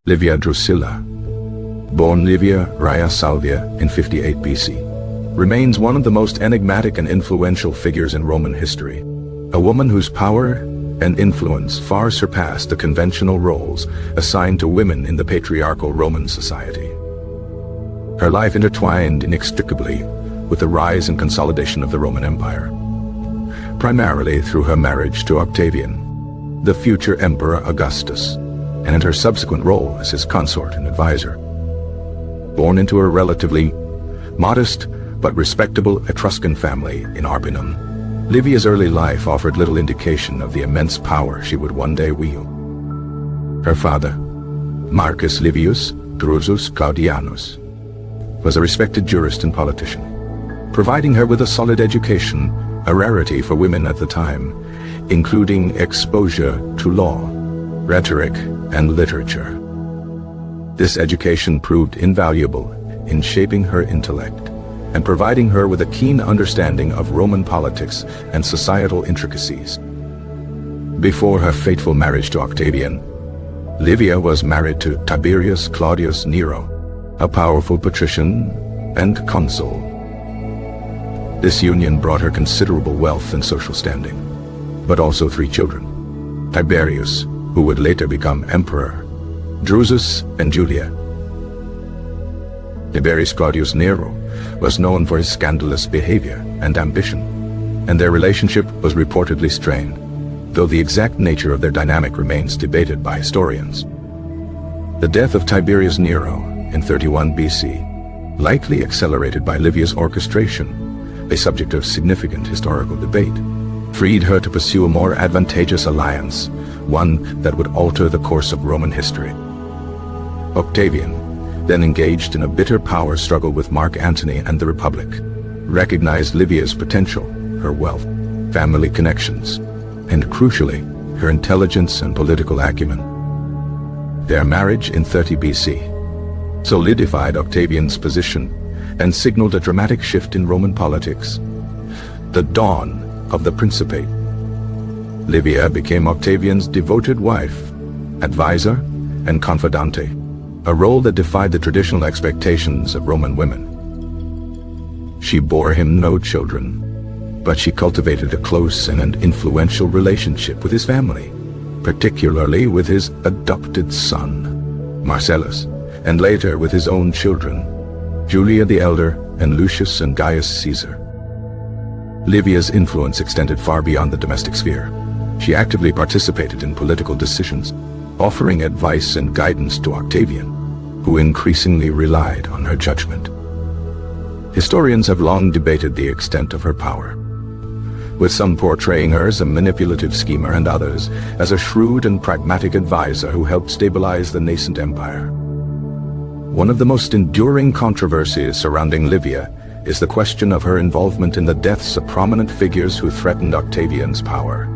Livia Drusilla, born Livia Rhea Salvia in 58 BC, remains one of the most enigmatic and influential figures in Roman history. A woman whose power and influence far surpassed the conventional roles assigned to women in the patriarchal Roman society. Her life intertwined inextricably with the rise and consolidation of the Roman Empire, primarily through her marriage to Octavian, the future Emperor Augustus, and in her subsequent role as his consort and advisor. Born into a relatively modest but respectable Etruscan family in Arpinum, Livia's early life offered little indication of the immense power she would one day wield. Her father, Marcus Livius Drusus Claudianus, was a respected jurist and politician, providing her with a solid education, a rarity for women at the time, including exposure to law, rhetoric, and literature. This education proved invaluable in shaping her intellect and providing her with a keen understanding of Roman politics and societal intricacies. Before her fateful marriage to Octavian, Livia was married to Tiberius Claudius Nero, a powerful patrician and consul. This union brought her considerable wealth and social standing, but also 3 children: Tiberius, who would later become emperor, Drusus, and Julia. Tiberius Claudius Nero was known for his scandalous behavior and ambition, and their relationship was reportedly strained, though the exact nature of their dynamic remains debated by historians. The death of Tiberius Nero in 31 BC, likely accelerated by Livia's orchestration, a subject of significant historical debate, freed her to pursue a more advantageous alliance, one that would alter the course of Roman history. Octavian, then engaged in a bitter power struggle with Mark Antony and the Republic, recognized Livia's potential, her wealth, family connections, and crucially, her intelligence and political acumen. Their marriage in 30 BC solidified Octavian's position and signaled a dramatic shift in Roman politics, the dawn of the Principate. Livia became Octavian's devoted wife, advisor, and confidante, a role that defied the traditional expectations of Roman women. She bore him no children, but she cultivated a close and influential relationship with his family, particularly with his adopted son, Marcellus, and later with his own children, Julia the Elder and Lucius and Gaius Caesar. Livia's influence extended far beyond the domestic sphere. She actively participated in political decisions, offering advice and guidance to Octavian, who increasingly relied on her judgment. Historians have long debated the extent of her power, with some portraying her as a manipulative schemer and others as a shrewd and pragmatic advisor who helped stabilize the nascent empire. One of the most enduring controversies surrounding Livia is the question of her involvement in the deaths of prominent figures who threatened Octavian's power.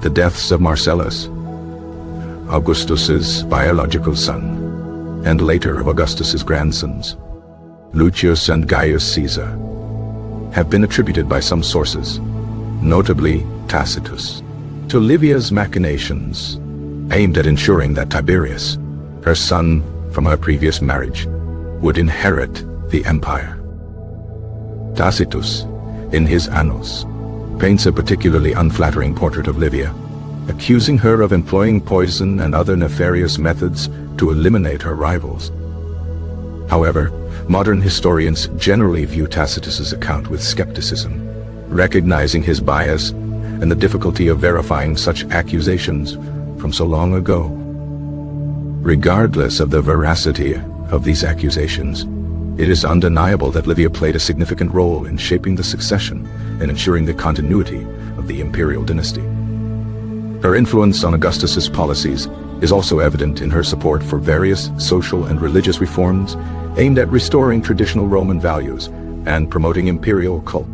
The deaths of Marcellus, Augustus's biological son, and later of Augustus's grandsons, Lucius and Gaius Caesar, have been attributed by some sources, notably Tacitus, to Livia's machinations aimed at ensuring that Tiberius, her son from her previous marriage, would inherit the empire. Tacitus, in his Annals, paints a particularly unflattering portrait of Livia, accusing her of employing poison and other nefarious methods to eliminate her rivals. However, modern historians generally view Tacitus's account with skepticism, recognizing his bias and the difficulty of verifying such accusations from so long ago. Regardless of the veracity of these accusations, it is undeniable that Livia played a significant role in shaping the succession and ensuring the continuity of the imperial dynasty. Her influence on Augustus's policies is also evident in her support for various social and religious reforms aimed at restoring traditional Roman values and promoting imperial cult.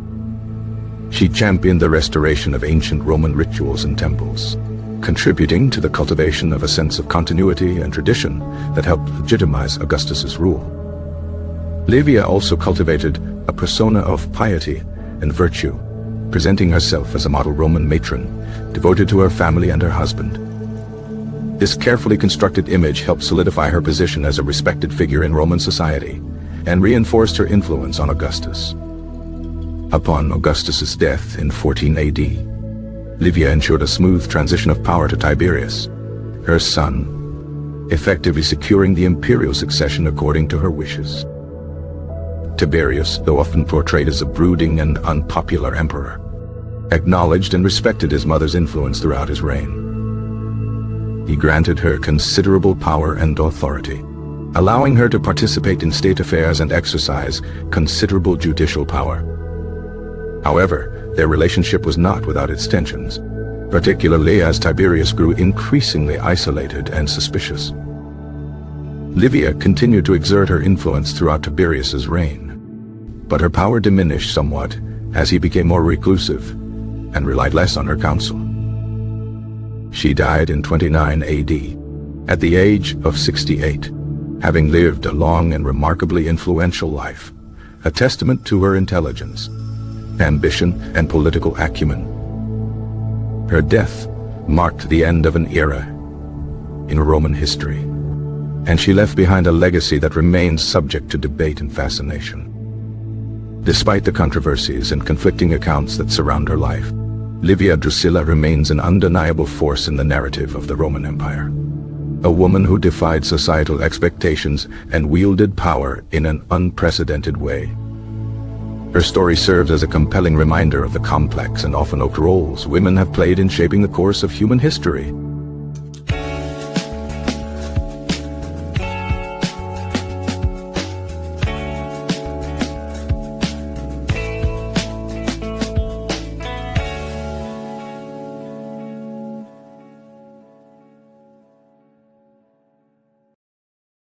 She championed the restoration of ancient Roman rituals and temples, contributing to the cultivation of a sense of continuity and tradition that helped legitimize Augustus's rule. Livia also cultivated a persona of piety and virtue, presenting herself as a model Roman matron, devoted to her family and her husband. This carefully constructed image helped solidify her position as a respected figure in Roman society, and reinforced her influence on Augustus. Upon Augustus's death in 14 AD, Livia ensured a smooth transition of power to Tiberius, her son, effectively securing the imperial succession according to her wishes. Tiberius, though often portrayed as a brooding and unpopular emperor, acknowledged and respected his mother's influence throughout his reign. He granted her considerable power and authority, allowing her to participate in state affairs and exercise considerable judicial power. However, their relationship was not without its tensions, particularly as Tiberius grew increasingly isolated and suspicious. Livia continued to exert her influence throughout Tiberius's reign, but her power diminished somewhat as he became more reclusive and relied less on her counsel. She died in 29 AD, at the age of 68, having lived a long and remarkably influential life, a testament to her intelligence, ambition, and political acumen. Her death marked the end of an era in Roman history, and she left behind a legacy that remains subject to debate and fascination. Despite the controversies and conflicting accounts that surround her life, Livia Drusilla remains an undeniable force in the narrative of the Roman Empire. A woman who defied societal expectations and wielded power in an unprecedented way. Her story serves as a compelling reminder of the complex and often overlooked roles women have played in shaping the course of human history.